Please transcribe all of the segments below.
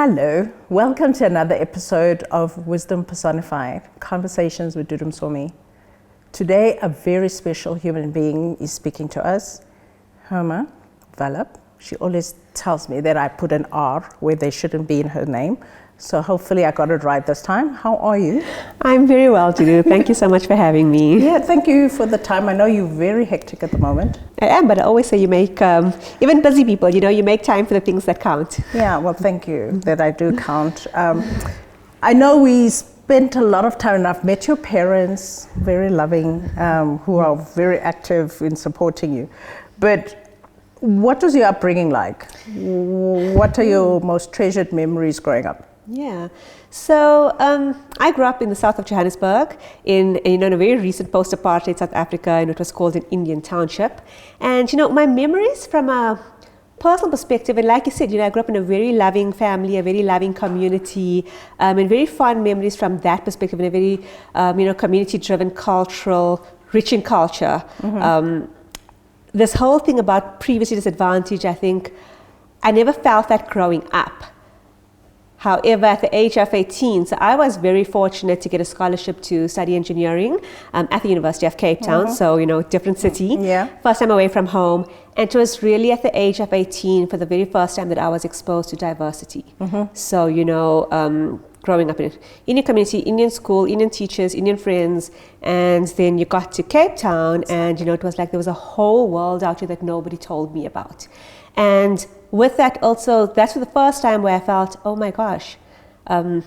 Hello, welcome to another episode of Wisdom Personified, Conversations with Dudu Msomi. Today, a very special human being is speaking to us, Hema Vallabh. She always tells me that I put an R where there shouldn't be in her name. So hopefully I got it right this time. How are you? I'm very well, Dudu. Thank you so much for having me. Yeah, thank you for the time. I know you're very hectic at the moment. I am, but I always say you make, even busy people, you make time for the things that count. Yeah, well, thank you that I do count. I know we spent a lot of time, and I've met your parents, very loving, who are very active in supporting you. But what was your upbringing like? What are your most treasured memories growing up? Yeah, so I grew up in the south of Johannesburg in a very recent post-apartheid South Africa, and it was called an Indian township. And my memories from a personal perspective, and like you said, I grew up in a very loving family, a very loving community, and very fond memories from that perspective, in a very community-driven, cultural, rich in culture. Mm-hmm. This whole thing about previously disadvantaged, I think I never felt that growing up. However, at the age of 18, so I was very fortunate to get a scholarship to study engineering at the University of Cape Town, so, different city. Yeah. First time away from home. And it was really at the age of 18 for the very first time that I was exposed to diversity. Mm-hmm. So, growing up in an Indian community, Indian school, Indian teachers, Indian friends, and then you got to Cape Town and, it was like there was a whole world out there that nobody told me about. And with that also, that's for the first time where I felt, oh my gosh, I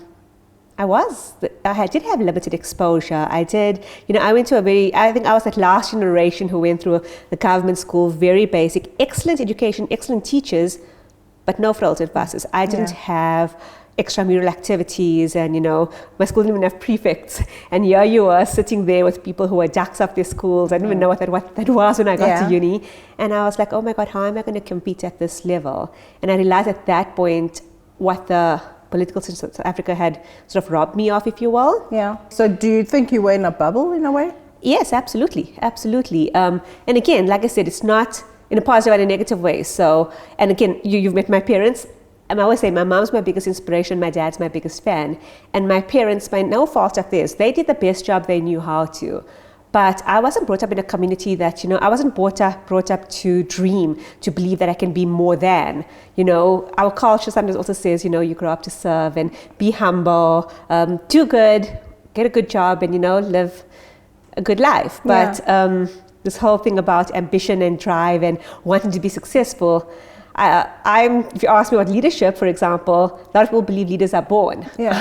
did have limited exposure. I did, I went to I think I was that last generation who went through the government school, very basic, excellent education, excellent teachers, but no frills and fusses. I didn't have extramural activities, and my school didn't even have prefects, and here you were sitting there with people who were ducks of their schools. I didn't even know what that was when I got to uni, and I was like, oh my god, how am I going to compete at this level? And I realized at that point what the political system of South Africa had sort of robbed me of, if you will. Yeah. So do you think you were in a bubble in a way? Yes, absolutely. And again, like I said, it's not in a positive and a negative way. So, and again, you've met my parents. I always say my mom's my biggest inspiration, my dad's my biggest fan. And my parents, by no fault of theirs, they did the best job they knew how to. But I wasn't brought up in a community that, I wasn't brought up to dream, to believe that I can be more than. Our culture sometimes also says, you grow up to serve and be humble, do good, get a good job, and, live a good life. But this whole thing about ambition and drive and wanting to be successful, if you ask me about leadership, for example, a lot of people believe leaders are born. Yeah.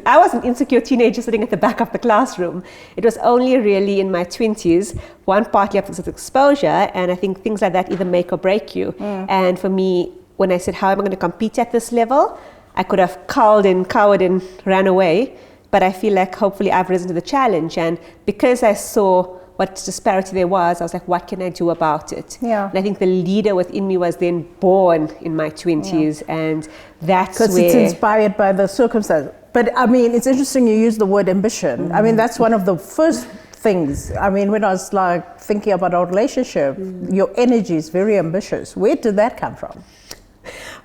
I was an insecure teenager sitting at the back of the classroom. It was only really in my 20s, one partly after exposure, and I think things like that either make or break you. And for me, when I said, how am I going to compete at this level? I could have cowered and ran away, but I feel like hopefully I've risen to the challenge. And because I saw what disparity there was, I was like, what can I do about it? Yeah. And I think the leader within me was then born in my 20s, and that's where... Because it's inspired by the circumstance. But I mean, it's interesting you use the word ambition. Mm-hmm. I mean, that's one of the first things. I mean, when I was like thinking about our relationship, your energy is very ambitious. Where did that come from?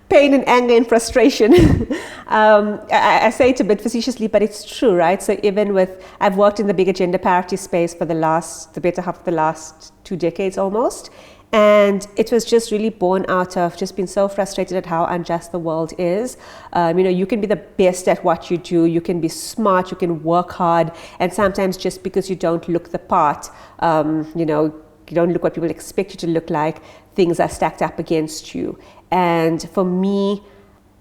Pain and anger and frustration. I say it a bit facetiously, but it's true, right? So even I've worked in the bigger gender parity space for the better half of the last 2 decades almost. And it was just really born out of just being so frustrated at how unjust the world is. You can be the best at what you do. You can be smart, you can work hard. And sometimes just because you don't look the part, you don't look what people expect you to look like, things are stacked up against you. And for me,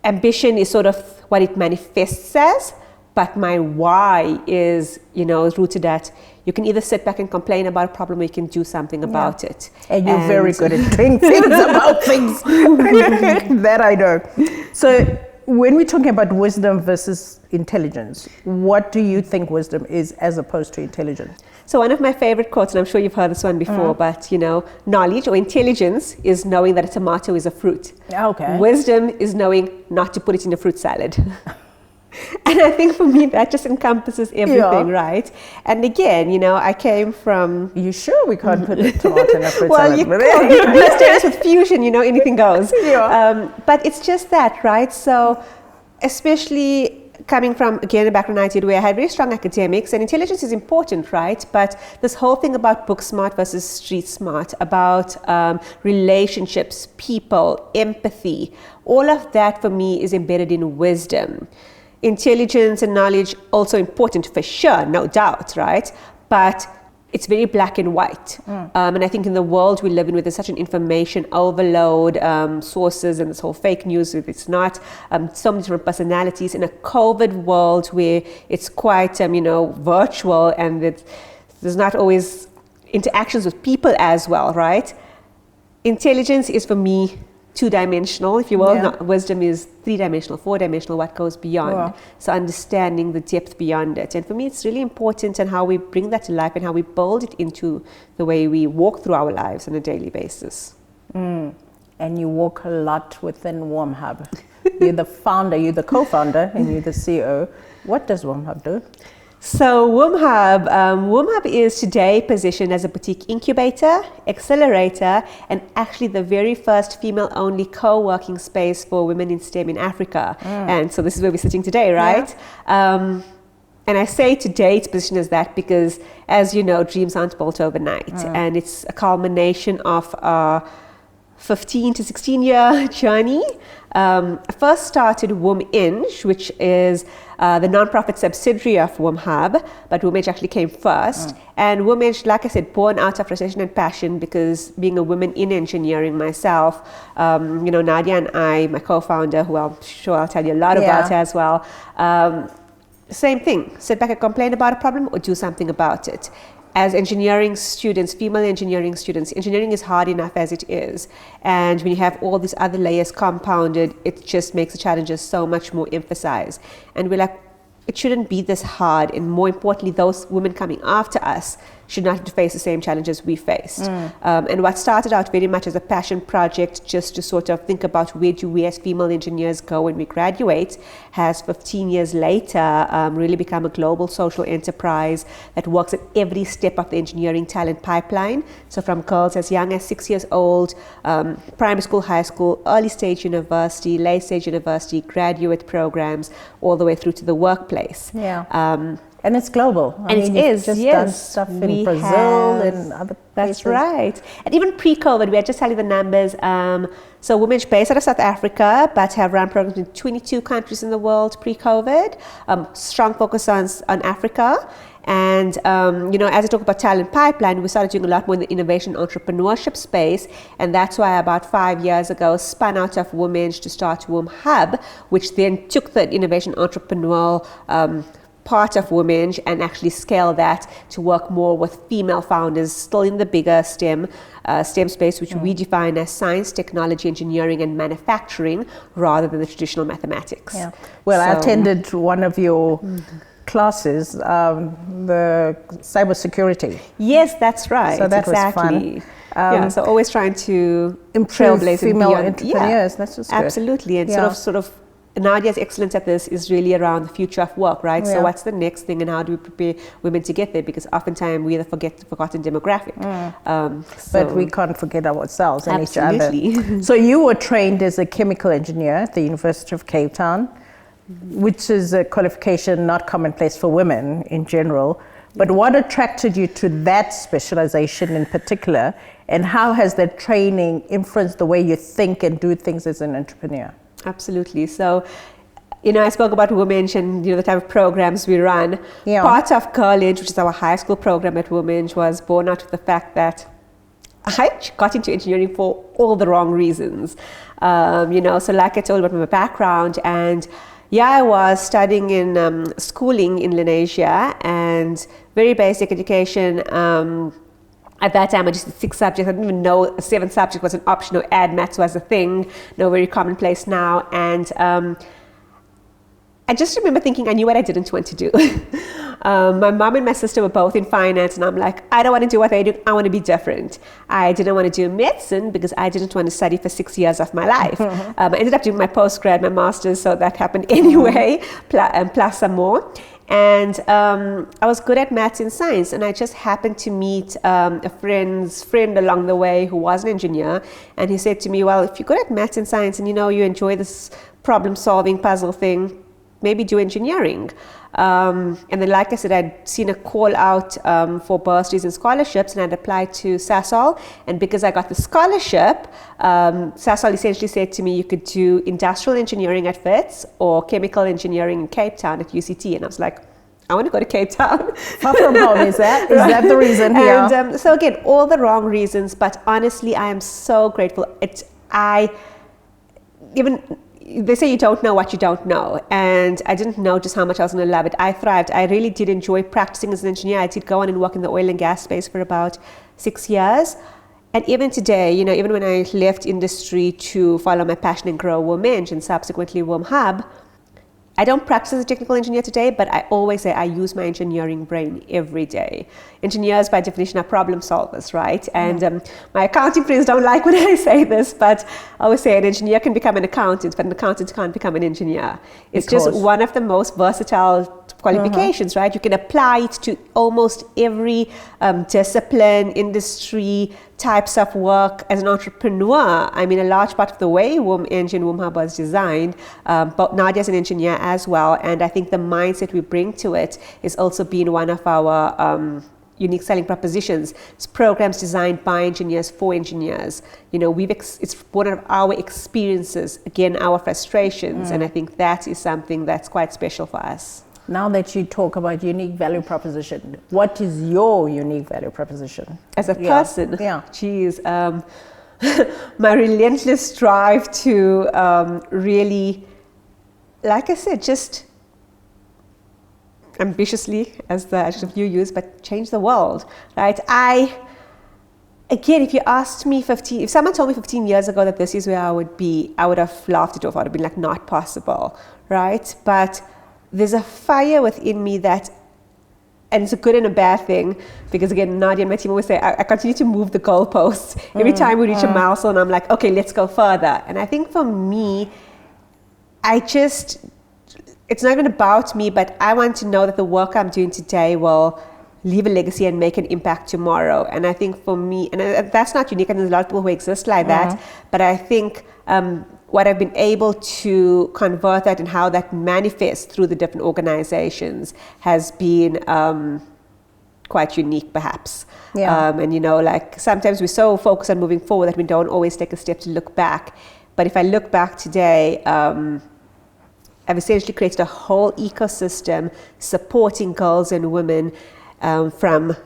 ambition is sort of what it manifests as, but my why is, rooted at you can either sit back and complain about a problem or you can do something about it. And you're very good at doing things about things. That I know. So when we're talking about wisdom versus intelligence, what do you think wisdom is as opposed to intelligence? So one of my favorite quotes, and I'm sure you've heard this one before, but knowledge or intelligence is knowing that a tomato is a fruit. Okay. Wisdom is knowing not to put it in a fruit salad. And I think for me that just encompasses everything, right? And again, I came from... You sure we can't put a tomato in a fruit salad? Well, let's do this with fusion, anything goes. Yeah. But it's just that, right? So especially coming from, again, a background I did where I had very strong academics, and intelligence is important, right? But this whole thing about book smart versus street smart, about relationships, people, empathy, all of that for me is embedded in wisdom. Intelligence and knowledge also important for sure, no doubt, right? But it's very black and white. And I think in the world we live in, where there's such an information overload, sources and this whole fake news, it's not so many different personalities in a COVID world where it's quite, virtual, and there's not always interactions with people as well, right? Intelligence is for me two-dimensional, if you will. Yeah. Wisdom is three-dimensional, four-dimensional, what goes beyond. Wow. So understanding the depth beyond it. And for me, it's really important in how we bring that to life and how we build it into the way we walk through our lives on a daily basis. And you walk a lot within WomHub. You're the founder, you're the co-founder, and you're the CEO. What does WomHub do? So WomHub is today positioned as a boutique incubator, accelerator, and actually the very first female-only co-working space for women in STEM in Africa. And so this is where we're sitting today, right? Yeah. And I say today it's positioned as that because, as you know, dreams aren't built overnight. And it's a culmination of a 15 to 16 year journey. I first started WomEng, which is the non-profit subsidiary of WomHub, but WomEng actually came first. And WomEng, like I said, born out of frustration and passion, because being a woman in engineering myself, Nadia and I, my co-founder, who I'm sure I'll tell you a lot about as well, same thing, sit back and complain about a problem or do something about it. As engineering students, female engineering students, engineering is hard enough as it is. And when you have all these other layers compounded, it just makes the challenges so much more emphasized. And we're like, it shouldn't be this hard. And more importantly, those women coming after us should not have to face the same challenges we faced. And what started out very much as a passion project, just to sort of think about where do we as female engineers go when we graduate, has 15 years later really become a global social enterprise that works at every step of the engineering talent pipeline. So from girls as young as 6 years old, primary school, high school, early stage university, late stage university, graduate programs, all the way through to the workplace. And it's global. I mean, it is, just yes. done stuff in Brazil and other places. That's right. And even pre-COVID, we are just telling the numbers. So WomEng based out of South Africa, but have run programs in 22 countries in the world pre-COVID. Strong focus on Africa. And, as I talk about talent pipeline, we started doing a lot more in the innovation entrepreneurship space. And that's why about 5 years ago, spun out of WomEng to start WomHub, which then took the innovation entrepreneurial part of WomEng and actually scale that to work more with female founders, still in the bigger STEM space, which we define as science, technology, engineering, and manufacturing, rather than the traditional mathematics. Well, I attended one of your classes, the cybersecurity. Yes, that's right. So that was fun. So always trying to improve trailblaze female beyond. entrepreneurs. That's just good. Absolutely. And sort of Nadia's excellence at this is really around the future of work, right? So what's the next thing and how do we prepare women to get there? Because oftentimes we either forget the forgotten demographic. But we can't forget ourselves and each other. Absolutely. So you were trained as a chemical engineer at the University of Cape Town, which is a qualification not commonplace for women in general. But what attracted you to that specialization in particular, and how has that training influenced the way you think and do things as an entrepreneur? Absolutely. So, I spoke about WomEng and the type of programs we run. Part of college, which is our high school program at WomEng, was born out of the fact that I got into engineering for all the wrong reasons. So like I told about my background, and I was studying in schooling in Lenasia, and very basic education. At that time, I just did 6 subjects. I didn't even know a 7th subject was an option or add maths was a thing. No, very commonplace now. And I just remember thinking I knew what I didn't want to do. My mom and my sister were both in finance, and I'm like, I don't want to do what they do. I want to be different. I didn't want to do medicine because I didn't want to study for 6 years of my life. I ended up doing my postgrad, my master's, so that happened anyway, plus some more. And I was good at maths and science, and I just happened to meet a friend's friend along the way who was an engineer, and he said to me, well, if you're good at maths and science and you enjoy this problem solving puzzle thing, maybe do engineering. And then, like I said, I'd seen a call out for bursaries and scholarships, and I'd applied to Sasol. And because I got the scholarship, Sasol essentially said to me, you could do industrial engineering at Wits or chemical engineering in Cape Town at UCT. And I was like, I want to go to Cape Town. Far from home, is that the reason here? And so again, all the wrong reasons, but honestly, I am so grateful. They say you don't know what you don't know, and I didn't know just how much I was going to love it. I thrived. I really did enjoy practicing as an engineer. I did go on and work in the oil and gas space for about 6 years. And even today, even when I left industry to follow my passion and grow WomEng and subsequently WomHub, I don't practice as a technical engineer today, but I always say I use my engineering brain every day. Engineers, by definition, are problem solvers, right? And my accounting friends don't like when I say this, but I always say an engineer can become an accountant, but an accountant can't become an engineer. It's just one of the most versatile qualifications, right? You can apply it to almost every discipline, industry, types of work as an entrepreneur. I mean, a large part of the way WomEng and WomHub was designed, but Nadia is an engineer as well, and I think the mindset we bring to it is also been one of our unique selling propositions. It's programs designed by engineers for engineers. It's one of our experiences, again, our frustrations, and I think that is something that's quite special for us. Now that you talk about unique value proposition, what is your unique value proposition? As a person, yeah. Geez, my relentless drive to really, like I said, just ambitiously, as the adjective you use, but change the world, right? Again, if you asked me if someone told me 15 years ago that this is where I would be, I would have laughed it off. I would have been like, not possible, right? But there's a fire within me that, and it's a good and a bad thing, because again, Nadia and my team always say, I continue to move the goalposts. Every time we reach a milestone, I'm like, okay, let's go further. And I think for me, it's not even about me, but I want to know that the work I'm doing today will leave a legacy and make an impact tomorrow. And I think for me, and that's not unique, and there's a lot of people who exist like that, but I think what I've been able to convert that and how that manifests through the different organizations has been quite unique, perhaps. Yeah. And like sometimes we're so focused on moving forward that we don't always take a step to look back. But if I look back today, I've essentially created a whole ecosystem supporting girls and women from,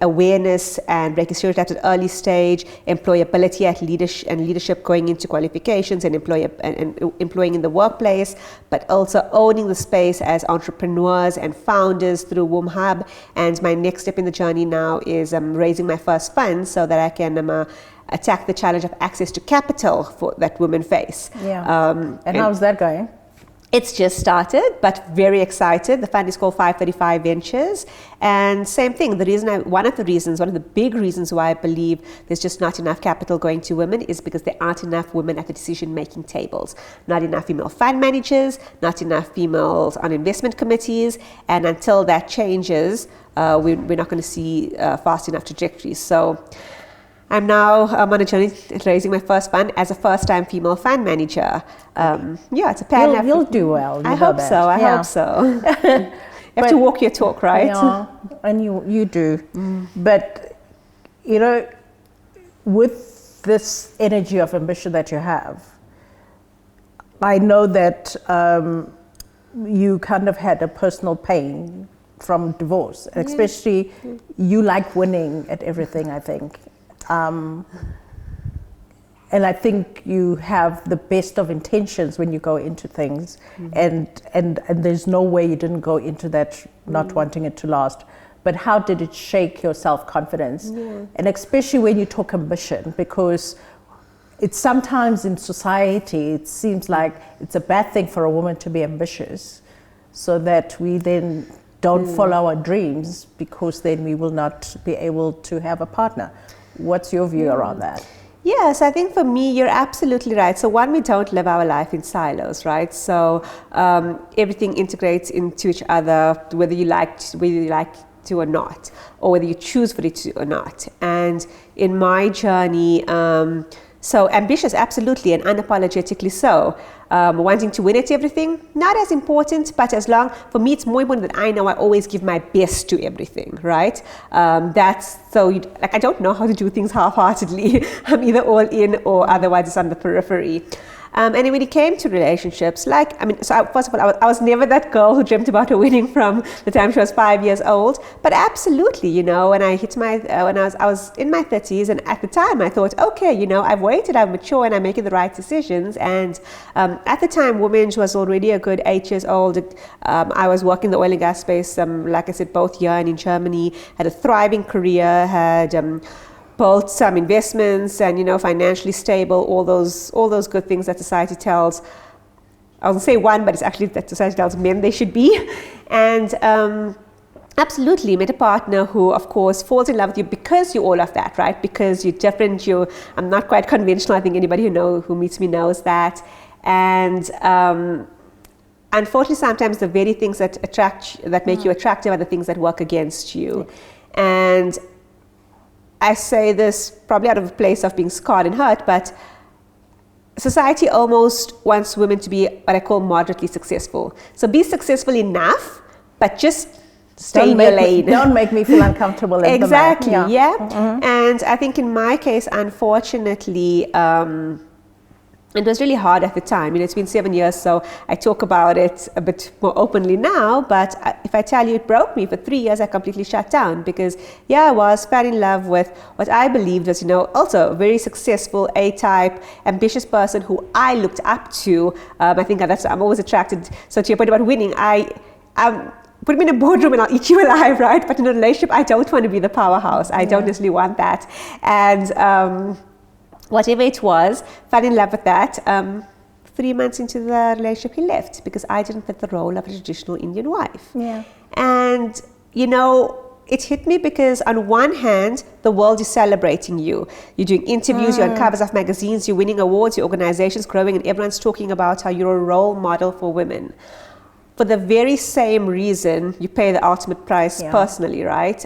awareness and breaking stereotypes at early stage, employability at leadership going into qualifications and employing in the workplace, but also owning the space as entrepreneurs and founders through WomHub. And my next step in the journey now is raising my first fund so that I can attack the challenge of access to capital that women face. Yeah. And how's that going? It's just started, but very excited. The fund is called 535 Ventures. And same thing, one of the big reasons why I believe there's just not enough capital going to women is because there aren't enough women at the decision-making tables. Not enough female fund managers, not enough females on investment committees. And until that changes, we're not going to see fast enough trajectories. So I'm now on a journey raising my first fund as a first-time female fund manager. It's a pan. You'll do well. I hope so. I hope so. You have to walk your talk, right? Yeah, and you do. But with this energy of ambition that you have, I know that you kind of had a personal pain from divorce, especially you like winning at everything, I think. And I think you have the best of intentions when you go into things, and there's no way you didn't go into that not wanting it to last. But how did it shake your self-confidence? Yeah. And especially when you talk ambition, because it's sometimes in society, it seems like it's a bad thing for a woman to be ambitious. so that we then don't follow our dreams, because then we will not be able to have a partner. What's your view around that? Yes, I think for me, you're absolutely right. So one, we don't live our life in silos, right? So everything integrates into each other, whether you like to or not, or whether you choose for it to or not. And in my journey, so ambitious, absolutely, and unapologetically so. Wanting to win at everything, not as important, but for me, it's more important that I know I always give my best to everything, right? I don't know how to do things half-heartedly. I'm either all in or otherwise it's on the periphery. And then when it came to relationships, first of all, I was never that girl who dreamt about her wedding from the time she was 5 years old. But absolutely, when I hit I was in my 30s, and at the time I thought, okay, I've waited, I'm mature, and I'm making the right decisions. And at the time, Women's was already a good 8 years old. I was working in the oil and gas space, like I said, both here and in Germany. Had a thriving career, had built some investments, and financially stable, all those good things that society tells, I won't say one, but it's actually that society tells men they should be. And absolutely met a partner who, of course, falls in love with you because you're all of that, right? Because you're different, I'm not quite conventional. I think anybody who meets me knows that. And unfortunately, sometimes the very things that make you attractive are the things that work against you. And I say this probably out of a place of being scarred and hurt, but society almost wants women to be what I call moderately successful. So be successful enough, but just stay in your lane. Don't make me feel uncomfortable. Exactly, yeah. Mm-hmm. And I think in my case, unfortunately, it was really hard at the time. It's been 7 years, so I talk about it a bit more openly now. But if I tell you it broke me, for 3 years I completely shut down, because I was fell in love with what I believed was, also a very successful A-type, ambitious person who I looked up to. I think I'm always attracted. So to your point about winning, put me in a boardroom and I'll eat you alive, right? But in a relationship, I don't want to be the powerhouse. I don't necessarily want that. And whatever it was, fell in love with that. 3 months into the relationship, he left because I didn't fit the role of a traditional Indian wife. Yeah. And, it hit me because on one hand, the world is celebrating you. You're doing interviews, you're on covers of magazines, you're winning awards, your organization's growing, and everyone's talking about how you're a role model for women. For the very same reason, you pay the ultimate price personally, right?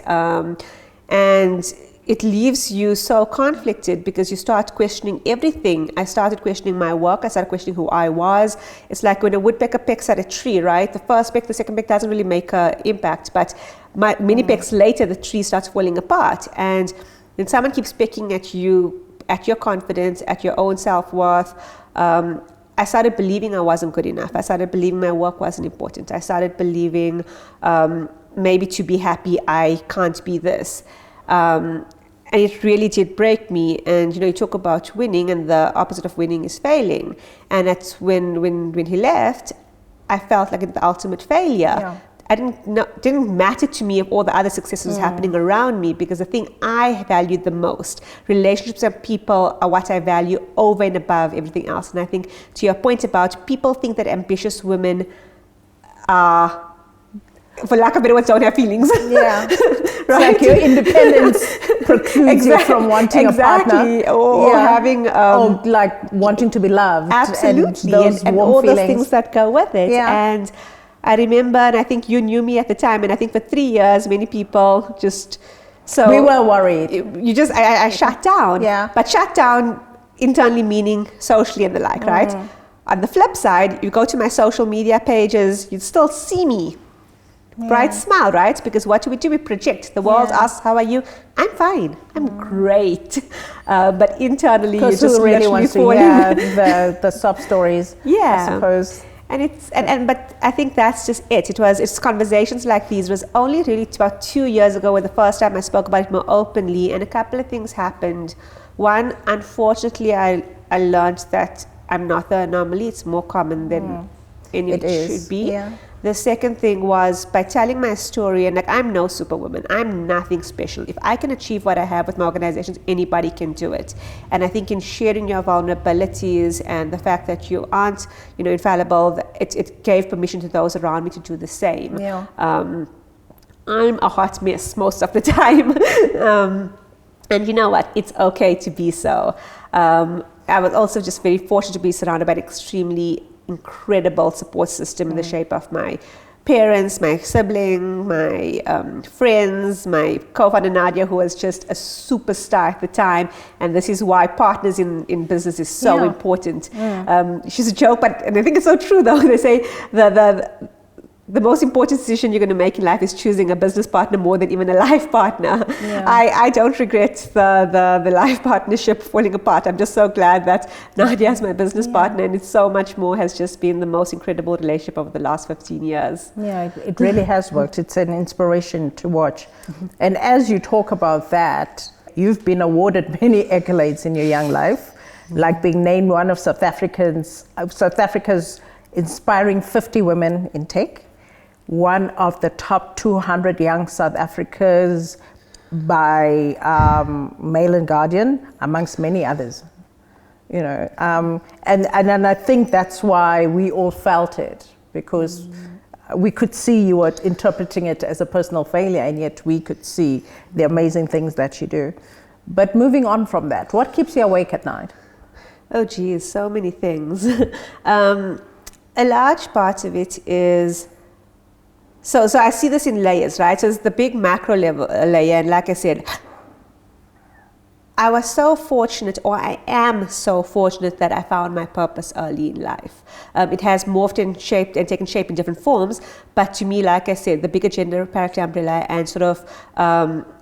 And it leaves you so conflicted because you start questioning everything. I started questioning my work. I started questioning who I was. It's like when a woodpecker pecks at a tree, right? The first peck, the second peck doesn't really make an impact, but many pecks later, the tree starts falling apart. And then someone keeps pecking at you, at your confidence, at your own self-worth. I started believing I wasn't good enough. I started believing my work wasn't important. I started believing maybe to be happy, I can't be this. And it really did break me. And you talk about winning, and the opposite of winning is failing. And that's when he left, I felt like the ultimate failure. Yeah. Didn't matter to me if all the other successes happening around me, because the thing I valued the most, relationships and people, are what I value over and above everything else. And I think to your point about people think that ambitious women are, for lack of better words, don't have feelings. Yeah. Right? It's like your independence precludes you from wanting a partner. Or having... or like wanting to be loved. Absolutely. And all those things that go with it. Yeah. And I remember, and I think you knew me at the time, and I think for 3 years, many people just... So we were worried. I shut down. Yeah. But shut down internally, meaning socially and the like, right? On the flip side, you go to my social media pages, you'd still see me. Bright smile, right? Because what do? We project. The world asks, how are you? I'm fine. I'm great. But internally, you just really wants to hear the sob stories, I suppose. And but I think that's just it. It's conversations like these. It was only really about 2 years ago when the first time I spoke about it more openly, and a couple of things happened. One, unfortunately, I learned that I'm not the anomaly. It's more common than any It is, should be. yeah. The second thing was by telling my story, and like I'm no superwoman, I'm nothing special. If I can achieve what I have with my organizations, anybody can do it. And I think in sharing your vulnerabilities and the fact that you aren't, infallible, it gave permission to those around me to do the same. Yeah. I'm a hot mess most of the time. And you know what? It's okay to be so. I was also just very fortunate to be surrounded by an extremely incredible support system in the shape of my parents, my sibling, my friends, my co-founder Nadia, who was just a superstar at the time. And this is why partners in business is so important. She's a joke, and I think it's so true though. They say the most important decision you're going to make in life is choosing a business partner more than even a life partner. Yeah. I don't regret the life partnership falling apart. I'm just so glad that Nadia is my business partner, and it's so much more has just been the most incredible relationship over the last 15 years. Yeah, it really has worked. It's an inspiration to watch. And as you talk about that, you've been awarded many accolades in your young life, like being named one of South Africa's inspiring 50 women in tech, one of the top 200 young South Africans by Mail and Guardian, amongst many others. And I think that's why we all felt it, because we could see you were interpreting it as a personal failure, and yet we could see the amazing things that you do. But moving on from that, what keeps you awake at night? Oh geez, so many things. A large part of it is, so I see this in layers, right? So it's the big macro level layer, and like I said, I was so fortunate, or I am so fortunate, that I found my purpose early in life. It has morphed and shaped and taken shape in different forms, but to me, like I said, the bigger gender parity umbrella and sort of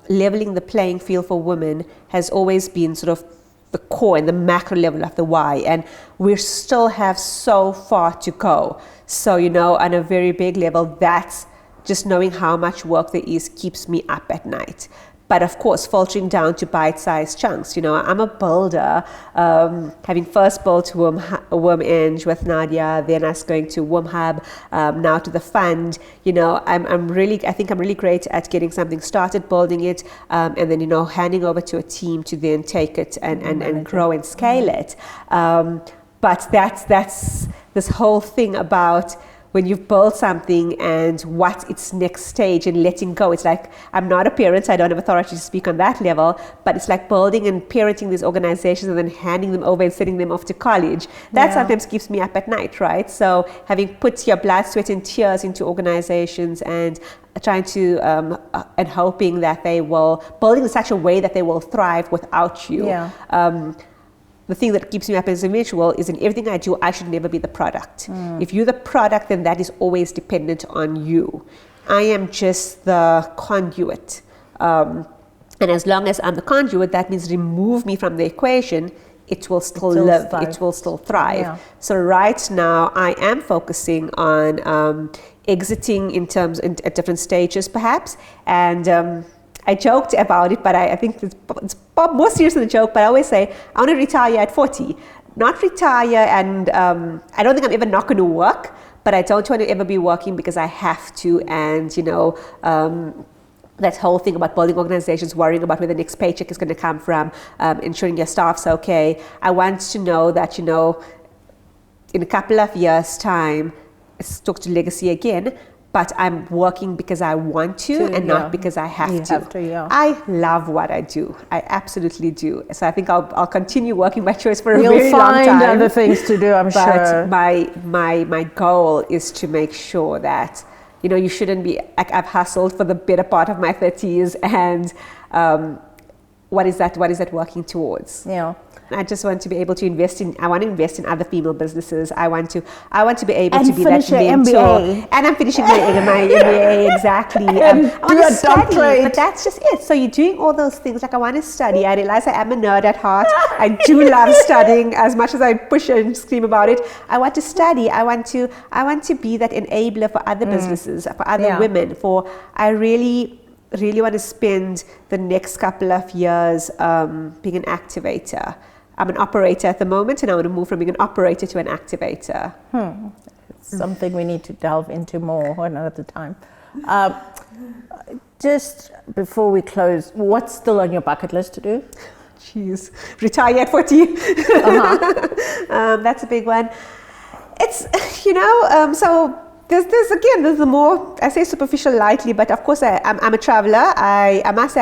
leveling the playing field for women has always been sort of the core and the macro level of the why, and we still have so far to go. So, on a very big level, that's just knowing how much work there is keeps me up at night. But of course, filtering down to bite-sized chunks. I'm a builder, having first built WomEng with Nadia, then us going to WomHub, now to the fund. I think I'm really great at getting something started, building it, and then, handing over to a team to then take it and grow and scale it. But that's this whole thing about when you've built something and what's its next stage and letting go. It's like, I'm not a parent, so I don't have authority to speak on that level, but it's like building and parenting these organizations and then handing them over and sending them off to college. That sometimes keeps me up at night, right? So having put your blood, sweat and tears into organizations and trying to, and hoping that they will, building in such a way that they will thrive without you. The thing that keeps me up as an individual is in everything I do, I should never be the product. If you're the product, then that is always dependent on you. I am just the conduit. And as long as I'm the conduit, that means remove me from the equation, it will still live, it will still thrive. So right now, I am focusing on exiting at different stages perhaps, and I joked about it, but I think it's more serious than a joke, but I always say, I want to retire at 40. Not retire, and I don't think I'm ever not going to work, but I don't want to ever be working because I have to, and that whole thing about building organizations, worrying about where the next paycheck is going to come from, ensuring your staff's okay. I want to know that, in a couple of years' time, let's talk to legacy again, but I'm working because I want to and not because I have to. I love what I do. I absolutely do. So I think I'll continue working by choice for a very long time. You'll find other things to do, I'm sure. But my goal is to make sure that, you shouldn't be, I've hustled for the better part of my 30s, and what is that working towards? I just want to be able to invest in other female businesses. I want to be able to be that mentor. MBA. And I'm finishing my MBA, exactly. I want to study, but that's just it. So you're doing all those things. Like, I want to study. I realize I am a nerd at heart. I do love studying as much as I push and scream about it. I want to study. I want to be that enabler for other businesses, for other women. I really want to spend the next couple of years being an activator. I'm an operator at the moment, and I want to move from being an operator to an activator. something we need to delve into more another time. Just before we close, what's still on your bucket list to do? Jeez, retire at 40. That's a big one. It's, so there's the more, I say superficial lightly, but of course I'm a traveler. I must say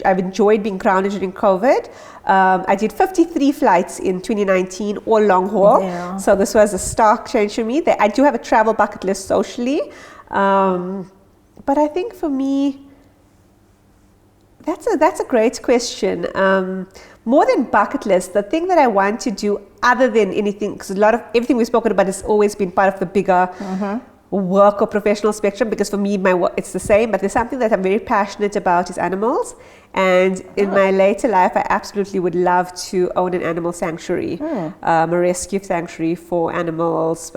I've enjoyed being grounded during COVID. I did 53 flights in 2019, all long haul. Yeah. So this was a stark change for me. I do have a travel bucket list socially. But I think for me, that's a great question. More than bucket list, the thing that I want to do other than anything, because everything we've spoken about has always been part of the bigger work or professional spectrum, because for me, my work, it's the same, but there's something that I'm very passionate about is animals. And in my later life, I absolutely would love to own an animal sanctuary, a rescue sanctuary for animals,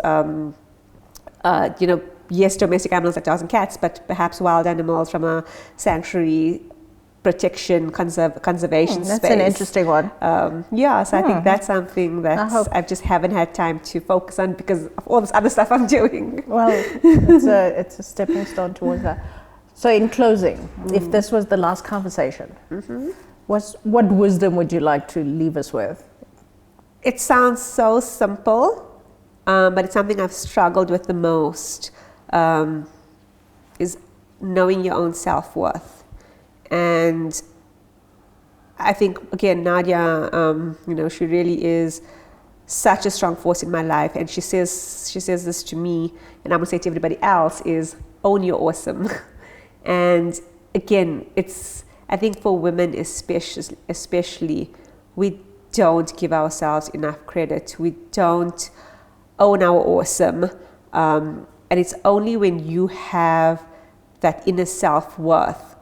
yes, domestic animals like dogs and cats, but perhaps wild animals from a sanctuary protection, conservation space. That's an interesting one. So I think that's something that I just haven't had time to focus on because of all this other stuff I'm doing. Well, it's a stepping stone towards that. So in closing, if this was the last conversation, what wisdom would you like to leave us with? It sounds so simple, but it's something I've struggled with the most, is knowing your own self-worth. And I think, again, Nadia, she really is such a strong force in my life. And she says this to me, and I'm going to say to everybody else, is own your awesome. And again, I think for women especially, we don't give ourselves enough credit. We don't own our awesome. And it's only when you have that inner self-worth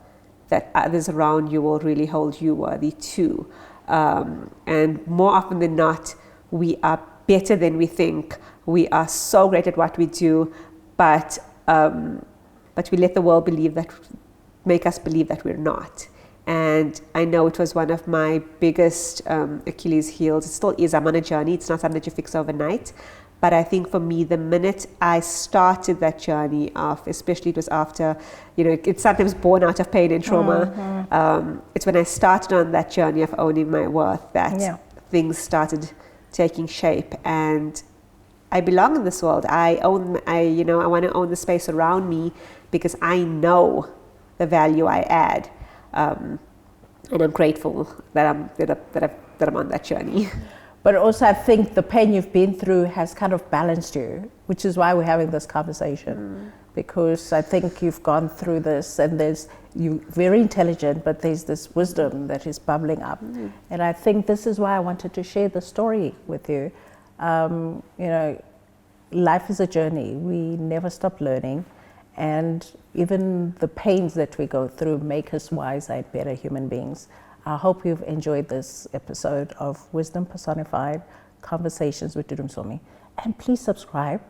that others around you will really hold you worthy too. And more often than not, we are better than we think. We are so great at what we do, but we let the world make us believe that we're not. And I know it was one of my biggest Achilles heels. It still is. I'm on a journey. It's not something that you fix overnight. But I think for me, the minute I started that journey of, especially it was after, it's sometimes born out of pain and trauma. It's when I started on that journey of owning my worth that things started taking shape. And I belong in this world. I want to own the space around me because I know the value I add. And I'm grateful that I'm on that journey. But also I think the pain you've been through has kind of balanced you, which is why we're having this conversation. Because I think you've gone through this and you're very intelligent, but there's this wisdom that is bubbling up. And I think this is why I wanted to share the story with you. Life is a journey. We never stop learning. And even the pains that we go through make us wiser and better human beings. I hope you've enjoyed this episode of Wisdom Personified, Conversations with Dudu Msomi. And please subscribe.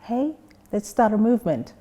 Hey, let's start a movement.